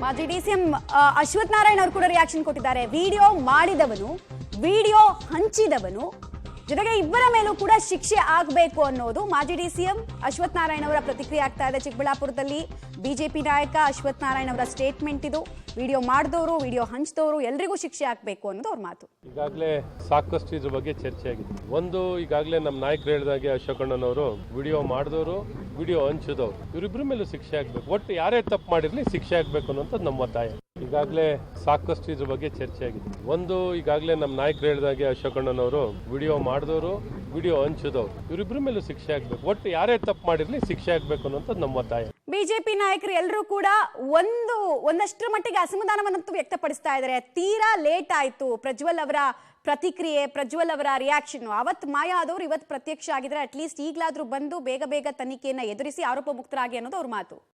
ಮಾಜಿ ಡಿಸಿಎಂ ಅಶ್ವಥ್ ನಾರಾಯಣ್ ಅವರು ಕೂಡ ರಿಯಾಕ್ಷನ್ ಕೊಟ್ಟಿದ್ದಾರೆ. ವಿಡಿಯೋ ಮಾಡಿದವನು, ವಿಡಿಯೋ ಹಂಚಿದವನು, ಜೊತೆಗೆ ಇಬ್ಬರ ಮೇಲೂ ಕೂಡ ಶಿಕ್ಷೆ ಆಗಬೇಕು ಅನ್ನೋದು ಮಾಜಿ ಡಿಸಿಎಂ ಅಶ್ವಥ್ ನಾರಾಯಣ್ ಅವರ ಪ್ರತಿಕ್ರಿಯೆ ಆಗ್ತಾ ಇದೆ. ಚಿಕ್ಕಬಳ್ಳಾಪುರದಲ್ಲಿ ಬಿಜೆಪಿ ನಾಯಕ ಅಶ್ವಥ್ ನಾರಾಯಣ್ ಅವರ ಸ್ಟೇಟ್ಮೆಂಟ್ ಇದು. ವಿಡಿಯೋ ಮಾಡಿದವರು, ವಿಡಿಯೋ ಹಂಚಿದವರು ಎಲ್ರಿಗೂ ಶಿಕ್ಷೆ ಆಗಬೇಕು ಅನ್ನೋದು ಅವ್ರ ಮಾತು. ಈಗಾಗಲೇ ಸಾಕಷ್ಟು ಇದ್ರ ಬಗ್ಗೆ ಚರ್ಚೆ ಆಗಿದೆ. ಒಂದು, ಈಗಾಗಲೇ ನಮ್ಮ ನಾಯಕರು ಹೇಳಿದಾಗೆ ಅಶೋಕಣ್ಣನವರು ವಿಡಿಯೋ ಮಾಡಿದವರು, ವಿಡಿಯೋ ಹಂಚಿದವರು ಇವರಿಬ್ಬರ ಮೇಲೂ ಶಿಕ್ಷೆ ಆಗಬೇಕು. ಒಟ್ಟು ಯಾರೇ ತಪ್ಪು ಮಾಡಿರ್ಲಿ ಶಿಕ್ಷೆ ಆಗಬೇಕು ಅನ್ನೋಂಥದ್ದು ನಮ್ಮ ಒತ್ತಾಯ. ಈಗಾಗಲೇ ಸಾಕಷ್ಟು ಇದ್ರ ಬಗ್ಗೆ ಚರ್ಚೆ ಆಗಿದೆ. ಒಂದು, ಈಗಾಗಲೇ ನಮ್ಮ ನಾಯಕರು ಹೇಳಿದಾಗೆ ಅಶೋಕಣ್ಣನವರು ವಿಡಿಯೋ ಮಾಡಿದವರು, ವಿಡಿಯೋ ಹಂಚಿದವರು ಇವರಿಬ್ಬರ ಮೇಲೂ ಶಿಕ್ಷೆ ಆಗಬೇಕು. ಒಟ್ಟು ಯಾರೇ ತಪ್ಪು ಮಾಡಿರ್ಲಿ ಶಿಕ್ಷೆ ಆಗಬೇಕು ಅನ್ನೋಂಥದ್ದು ನಮ್ಮ ಒತ್ತಾಯ. ಬಿಜೆಪಿ ನಾಯಕರು ಎಲ್ಲರೂ ಕೂಡ ಒಂದಷ್ಟರ ಮಟ್ಟಿಗೆ ಅಸಮಾಧಾನವನ್ನಂತೂ ವ್ಯಕ್ತಪಡಿಸ್ತಾ ಇದ್ದಾರೆ. ತೀರಾ ಲೇಟ್ ಆಯ್ತು ಪ್ರಜ್ವಲ್ ಅವರ ಪ್ರತಿಕ್ರಿಯೆ, ಪ್ರಜ್ವಲ್ ಅವರ ರಿಯಾಕ್ಷನ್. ಅವತ್ತು ಮಾಯಾ ಆದವರು ಇವತ್ತು ಪ್ರತ್ಯಕ್ಷ ಆಗಿದ್ರೆ ಅಟ್ಲೀಸ್ಟ್ ಈಗಲಾದ್ರೂ ಬಂದು ಬೇಗ ತನಿಖೆಯನ್ನ ಎದುರಿಸಿ ಆರೋಪ ಮುಕ್ತರಾಗಿ ಅನ್ನೋದು ಅವ್ರ ಮಾತು.